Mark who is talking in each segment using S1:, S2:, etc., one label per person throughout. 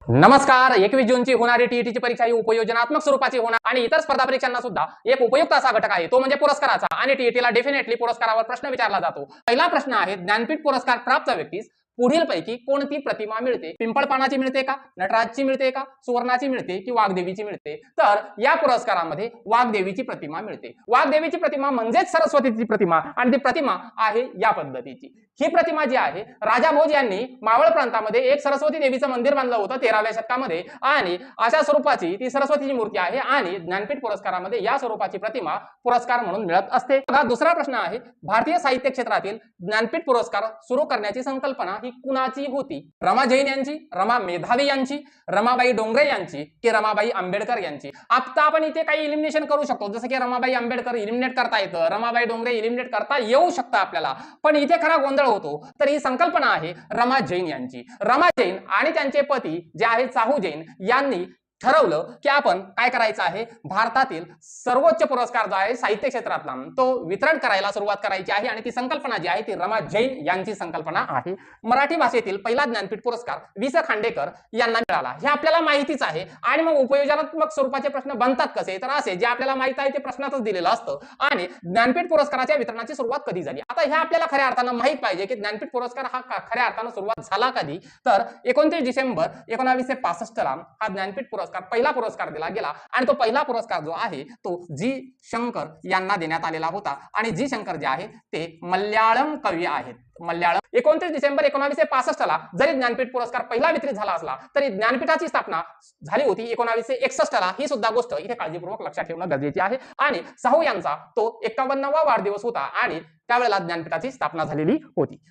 S1: नमस्कार. 21 जूनची होणारी टीईटीची परीक्षा ही उपयोजनात्मक स्वरूपाची होणार आणि इतर स्पर्धा परीक्षांना सुद्धा एक उपयुक्त असा घटक आहे, तो म्हणजे पुरस्काराचा. आणि टीईटीला डेफिनेटली पुरस्कारावर प्रश्न विचारला जातो. पहिला प्रश्न आहे, ज्ञानपीठ पुरस्कार प्राप्त व्यक्तीस पुढीलपैकी कोणती प्रतिमा मिळते? पिंपळपानाची मिळते का, नटराजची मिळते का, सुवर्णाची मिळते की वाग्देवीची मिळते? तर या पुरस्कारामध्ये वाग्देवीची प्रतिमा मिळते. वाग्देवीची प्रतिमा म्हणजेच सरस्वतीची प्रतिमा आणि ती प्रतिमा आहे या पद्धतीची. ही प्रतिमा जी आहे, राजा भोज यांनी मावळ प्रांतामध्ये एक सरस्वती देवीचं मंदिर बांधलं होतं 13व्या शतकामध्ये आणि अशा स्वरूपाची ती सरस्वतीची मूर्ती आहे आणि ज्ञानपीठ पुरस्कारामध्ये या स्वरूपाची प्रतिमा पुरस्कार म्हणून मिळत असते. बघा, दुसरा प्रश्न आहे, भारतीय साहित्य क्षेत्रातील ज्ञानपीठ पुरस्कार सुरू करण्याची संकल्पना ही कुणाची होती? रमा जैन यांची, रमा मेधावी यांची, रमाबाई डोंगरे यांची की रमाबाई आंबेडकर यांची? आता आपण इथे काही इलिमिनेशन करू शकतो, जसं की रमाबाई आंबेडकर इलिमिनेट करता येतं, रमाबाई डोंगरे इलिमिनेट करता येऊ शकतं आपल्याला, पण इथे खरा गोंधळ होतो. तर ही संकल्पना आहे रमा जैन यांची. रमा जैन आणि त्यांचे पती जे आहे चाहू जैन यांनी ठरवलं की आपण काय करायचं आहे, भारतातील सर्वोच्च पुरस्कार जो आहे साहित्य क्षेत्रातला तो वितरण करायला सुरुवात करायची आहे आणि ती संकल्पना जी आहे ती रमा जैन यांची संकल्पना आहे. मराठी भाषेतील पहिला ज्ञानपीठ पुरस्कार वि. स. खांडेकर यांना मिळाला, हे आपल्याला माहितीच आहे. आणि मग उपयोजनात्मक स्वरूपाचे प्रश्न बनतात कसे, तर असे जे आपल्याला माहित आहे ते प्रश्नातच दिलेलं असतं. आणि ज्ञानपीठ पुरस्काराच्या वितरणाची सुरुवात कधी झाली, आता हे आपल्याला खऱ्या अर्थानं माहित पाहिजे की ज्ञानपीठ पुरस्कार हा खऱ्या अर्थानं सुरुवात झाला कधी. तर 29 डिसेंबर 1965 ला हा ज्ञानपीठ पुरस्कार पहिला पुरस्कार दिला गेला आणि तो पहिला पुरस्कार जो आहे तो जी शंकर यांना देण्यात आलेला होता. आणि जी शंकर जे आहे ते मल्याळम कवी आहेत. मल्याळम 29 डिसेंबर 1965 ला जरी ज्ञानपीठ पुरस्कार पहिला वितरित झाला असला तरी ज्ञानपीठाची स्थापना झाली होती 1961 ला. ही सुद्धा गोष्ट इथे काळजीपूर्वक लक्षात ठेवणं गरजेचे आहे. आणि साहू यांचा तो 51वा वाढदिवस होता आणि त्यावेळेला ज्ञानपीठाची स्थापना झालेली होती.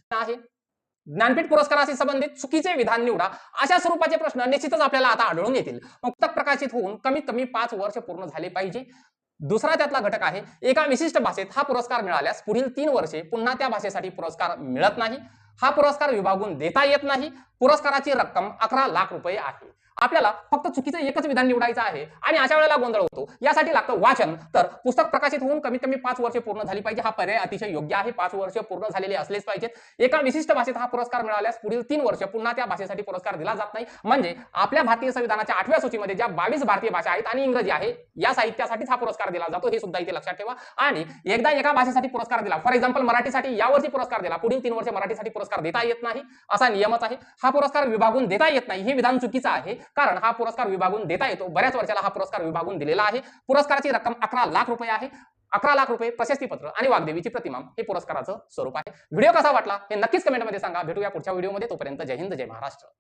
S1: ज्ञानपीठ पुरस्काराशी संबंधित चुकीचे विधान निवडा, अशा स्वरूपाचे प्रश्न निश्चितच आपल्याला आता आढळून येतील. पुस्तक प्रकाशित होऊन कमीत कमी 5 वर्ष पूर्ण झाले पाहिजे. दुसरा त्यातला घटक आहे, एका विशिष्ट भाषेत हा पुरस्कार मिळाल्यास पुढील 3 वर्षे पुन्हा त्या भाषेसाठी पुरस्कार मिळत नाही. हा पुरस्कार विभागून देता येत नाही. पुरस्काराची रक्कम 11 लाख रुपये आहे. आपल्याला फक्त चुकीचं एकच विधान निवडायचं आहे आणि अशा वेळेला गोंधळ होतो. यासाठी लागतं वाचन. तर पुस्तक प्रकाशित होऊन कमीत कमी 5 वर्षे पूर्ण झाली पाहिजे, हा पर्याय अतिशय योग्य आहे. 5 वर्ष पूर्ण झालेले असलेच पाहिजेत. एका विशिष्ट भाषेत हा पुरस्कार मिळाल्यास पुढील 3 वर्ष पुन्हा त्या भाषेसाठी पुरस्कार दिला जात नाही. म्हणजे आपल्या भारतीय संविधानाच्या 8व्या सूचीमध्ये ज्या 22 भारतीय भाषा आहेत आणि इंग्रजी आहे या साहित्यासाठीच हा पुरस्कार दिला जातो, हे सुद्धा इथे लक्षात ठेवा. आणि एकदा एका भाषेसाठी पुरस्कार दिला, फॉर एक्झाम्पल मराठीसाठी यावर्षी पुरस्कार दिला, पुढील 3 वर्ष मराठीसाठी पुरस्कार देता येत नाही, असा नियमच आहे. हा पुरस्कार विभागून देता येत नाही हे विधान चुकीचं आहे, कारण हा पुरस्कार विभागून देता येतो. बऱ्याच वर्षाला हा पुरस्कार विभागून दिलेला आहे. पुरस्काराची रक्कम 11 लाख रुपये आहे. 11 लाख रुपये, प्रशस्तीपत्र आणि वाग्देवीची प्रतिमा हे पुरस्काराचं स्वरूप आहे. व्हिडिओ कसा वाटला हे नक्कीच कमेंटमध्ये सांगा. भेटूया पुढच्या व्हिडिओमध्ये. तोपर्यंत जय हिंद, जय महाराष्ट्र.